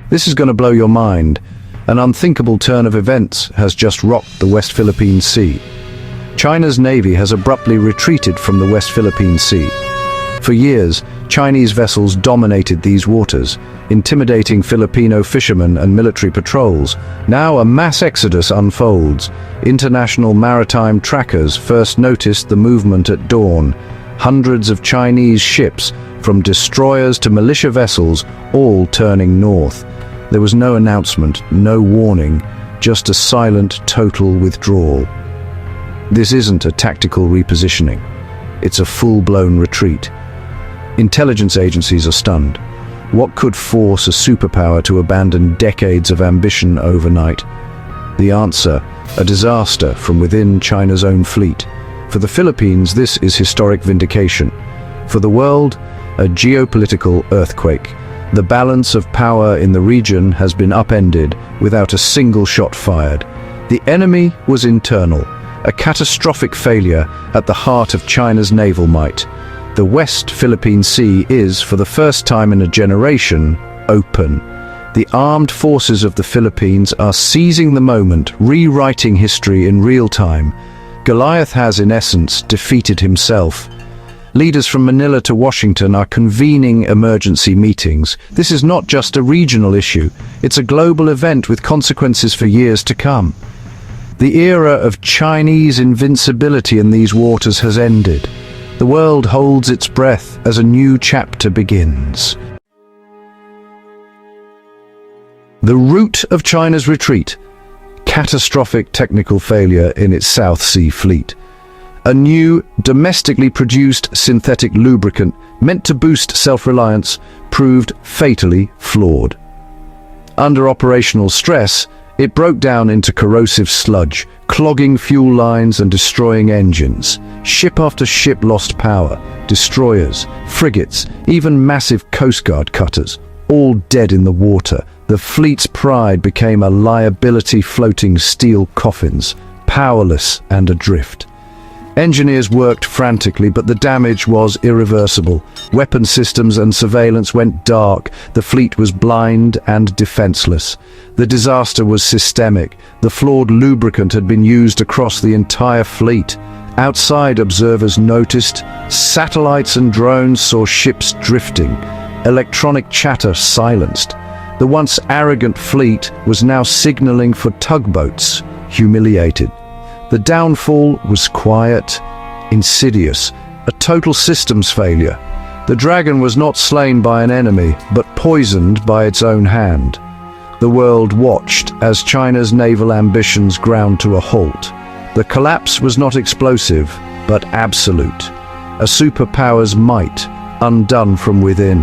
This is going to blow your mind. An unthinkable turn of events has just rocked the West Philippine Sea. China's navy has abruptly retreated from the West Philippine Sea. For years, Chinese vessels dominated these waters, intimidating Filipino fishermen and military patrols. Now a mass exodus unfolds. International maritime trackers first noticed the movement at dawn. Hundreds of Chinese ships, from destroyers to militia vessels, all turning north. There was no announcement, no warning, just a silent, total withdrawal. This isn't a tactical repositioning. It's a full-blown retreat. Intelligence agencies are stunned. What could force a superpower to abandon decades of ambition overnight? The answer, a disaster from within China's own fleet. For the Philippines, this is historic vindication. For the world, a geopolitical earthquake. The balance of power in the region has been upended without a single shot fired. The enemy was internal, a catastrophic failure at the heart of China's naval might. The West Philippine Sea is, for the first time in a generation, open. The armed forces of the Philippines are seizing the moment, rewriting history in real time. Goliath has, in essence, defeated himself. Leaders from Manila to Washington are convening emergency meetings. This is not just a regional issue. It's a global event with consequences for years to come. The era of Chinese invincibility in these waters has ended. The world holds its breath as a new chapter begins. The root of China's retreat: catastrophic technical failure in its South Sea fleet. A new, domestically produced synthetic lubricant meant to boost self-reliance proved fatally flawed. Under operational stress, it broke down into corrosive sludge, clogging fuel lines and destroying engines. Ship after ship lost power. Destroyers, frigates, even massive Coast Guard cutters, all dead in the water. The fleet's pride became a liability floating steel coffins, powerless and adrift. Engineers worked frantically, but the damage was irreversible. Weapon systems and surveillance went dark. The fleet was blind and defenseless. The disaster was systemic. The flawed lubricant had been used across the entire fleet. Outside, observers noticed satellites and drones saw ships drifting. Electronic chatter silenced. The once arrogant fleet was now signaling for tugboats, humiliated. The downfall was quiet, insidious, a total systems failure. The dragon was not slain by an enemy, but poisoned by its own hand. The world watched as China's naval ambitions ground to a halt. The collapse was not explosive, but absolute. A superpower's might, undone from within.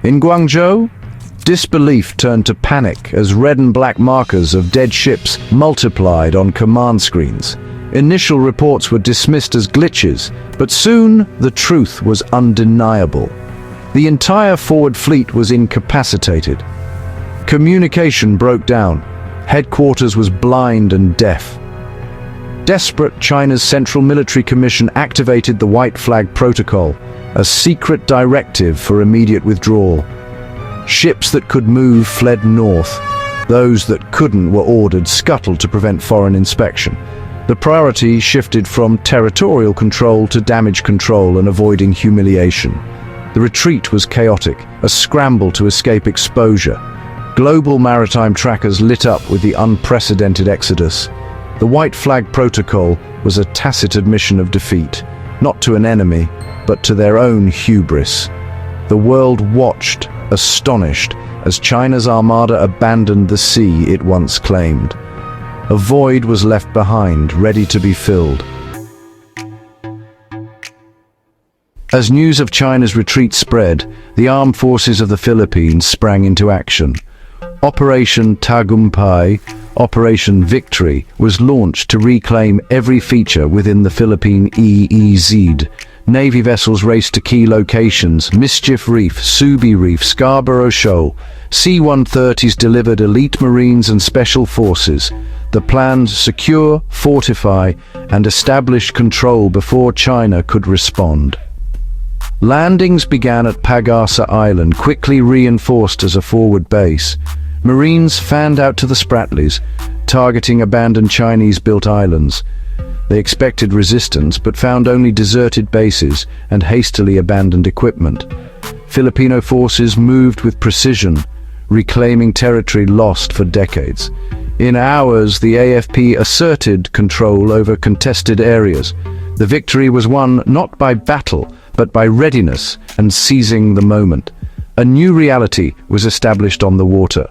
In Guangzhou, disbelief turned to panic as red and black markers of dead ships multiplied on command screens. Initial reports were dismissed as glitches, but soon the truth was undeniable. The entire forward fleet was incapacitated. Communication broke down. Headquarters was blind and deaf. Desperate, China's Central Military Commission activated the White Flag Protocol, a secret directive for immediate withdrawal. Ships that could move fled north. Those that couldn't were ordered scuttled to prevent foreign inspection. The priority shifted from territorial control to damage control and avoiding humiliation. The retreat was chaotic, a scramble to escape exposure. Global maritime trackers lit up with the unprecedented exodus. The White Flag Protocol was a tacit admission of defeat, not to an enemy, but to their own hubris. The world watched, astonished, as China's armada abandoned the sea it once claimed. A void was left behind, ready to be filled. As news of China's retreat spread, the armed forces of the Philippines sprang into action. Operation Tagumpay, Operation Victory, was launched to reclaim every feature within the Philippine EEZ. Navy vessels raced to key locations: Mischief Reef, Subi Reef, Scarborough Shoal. C-130s delivered elite Marines and Special Forces. The plan: secure, fortify, and establish control before China could respond. Landings began at Pag-asa Island, quickly reinforced as a forward base. Marines fanned out to the Spratlys, targeting abandoned Chinese-built islands. They expected resistance, but found only deserted bases and hastily abandoned equipment. Filipino forces moved with precision, reclaiming territory lost for decades. In hours, the AFP asserted control over contested areas. The victory was won not by battle, but by readiness and seizing the moment. A new reality was established on the water.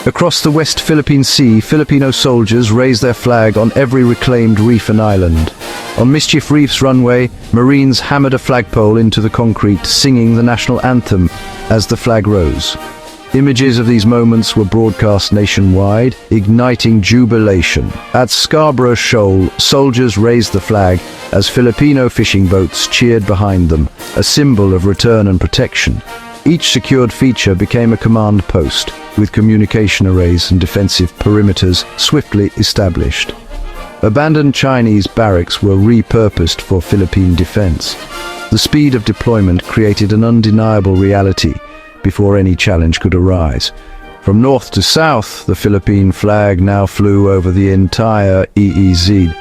Across the West Philippine Sea, Filipino soldiers raised their flag on every reclaimed reef and island. On Mischief Reef's runway, Marines hammered a flagpole into the concrete, singing the national anthem as the flag rose. Images of these moments were broadcast nationwide, igniting jubilation. At Scarborough Shoal, soldiers raised the flag as Filipino fishing boats cheered behind them, a symbol of return and protection. Each secured feature became a command post, with communication arrays and defensive perimeters swiftly established. Abandoned Chinese barracks were repurposed for Philippine defense. The speed of deployment created an undeniable reality before any challenge could arise. From north to south, the Philippine flag now flew over the entire EEZ.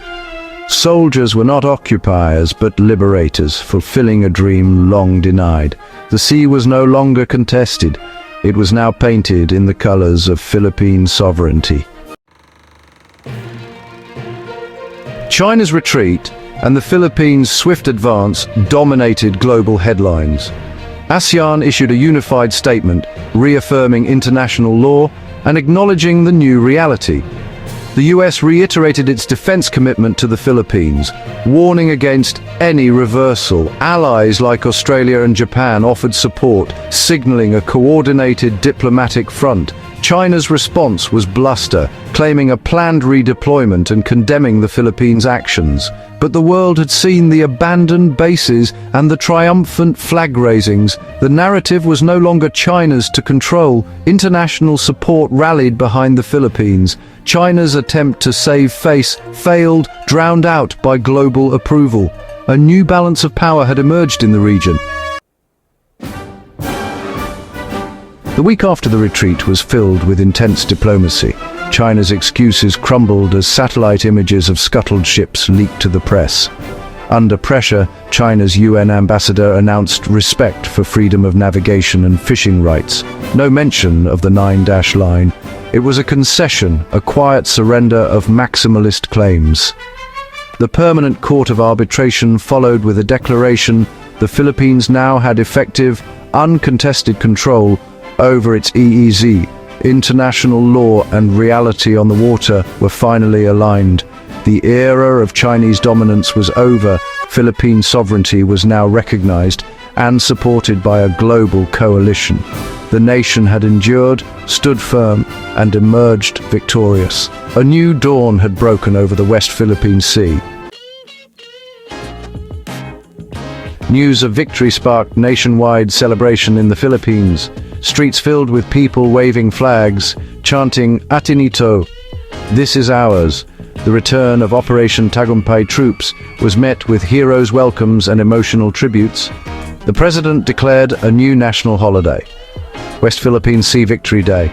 Soldiers were not occupiers but liberators, fulfilling a dream long denied. The sea was no longer contested. It was now painted in the colors of Philippine sovereignty. China's retreat and the Philippines' swift advance dominated global headlines. ASEAN issued a unified statement reaffirming international law and acknowledging the new reality. The US reiterated its defense commitment to the Philippines, warning against any reversal. Allies like Australia and Japan offered support, signaling a coordinated diplomatic front. China's response was bluster, claiming a planned redeployment and condemning the Philippines' actions. But the world had seen the abandoned bases and the triumphant flag raisings. The narrative was no longer China's to control. International support rallied behind the Philippines. China's attempt to save face failed, drowned out by global approval. A new balance of power had emerged in the region. The week after the retreat was filled with intense diplomacy. China's excuses crumbled as satellite images of scuttled ships leaked to the press. Under pressure, China's UN ambassador announced respect for freedom of navigation and fishing rights. No mention of the 9-dash line. It was a concession, a quiet surrender of maximalist claims. The Permanent Court of Arbitration followed with a declaration the Philippines now had effective, uncontested control over its EEZ. International law and reality on the water were finally aligned. The era of Chinese dominance was over. Philippine sovereignty was now recognized and supported by a global coalition. The nation had endured, stood firm, and emerged victorious. A new dawn had broken over the West Philippine Sea. News of victory sparked nationwide celebration in the Philippines. Streets filled with people waving flags, chanting "Atin ito," "This is ours." The return of Operation Tagumpay troops was met with heroes' welcomes and emotional tributes. The president declared a new national holiday, West Philippine Sea Victory Day.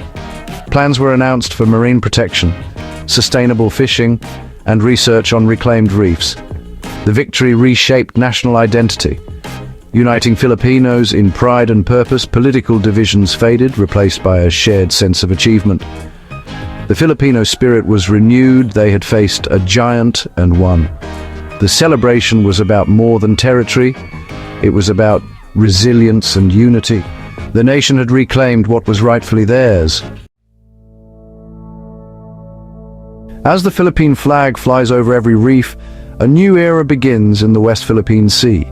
Plans were announced for marine protection, sustainable fishing, and research on reclaimed reefs. The victory reshaped national identity, uniting Filipinos in pride and purpose. Political divisions faded, replaced by a shared sense of achievement. The Filipino spirit was renewed. They had faced a giant and won. The celebration was about more than territory. It was about resilience and unity. The nation had reclaimed what was rightfully theirs. As the Philippine flag flies over every reef, a new era begins in the West Philippine Sea.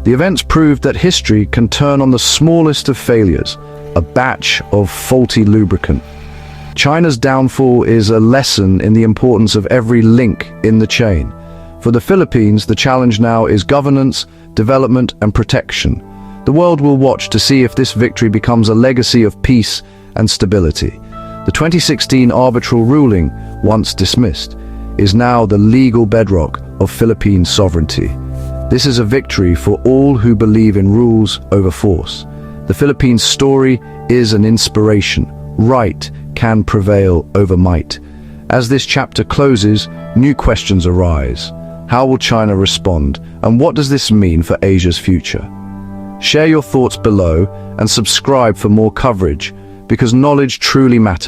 The events proved that history can turn on the smallest of failures, a batch of faulty lubricant. China's downfall is a lesson in the importance of every link in the chain. For the Philippines, the challenge now is governance, development, and protection. The world will watch to see if this victory becomes a legacy of peace and stability. The 2016 arbitral ruling, once dismissed, is now the legal bedrock of Philippine sovereignty. This is a victory for all who believe in rules over force. The Philippines story is an inspiration. Right can prevail over might. As this chapter closes, new questions arise. How will China respond, and what does this mean for Asia's future? Share your thoughts below and subscribe for more coverage, because knowledge truly matters.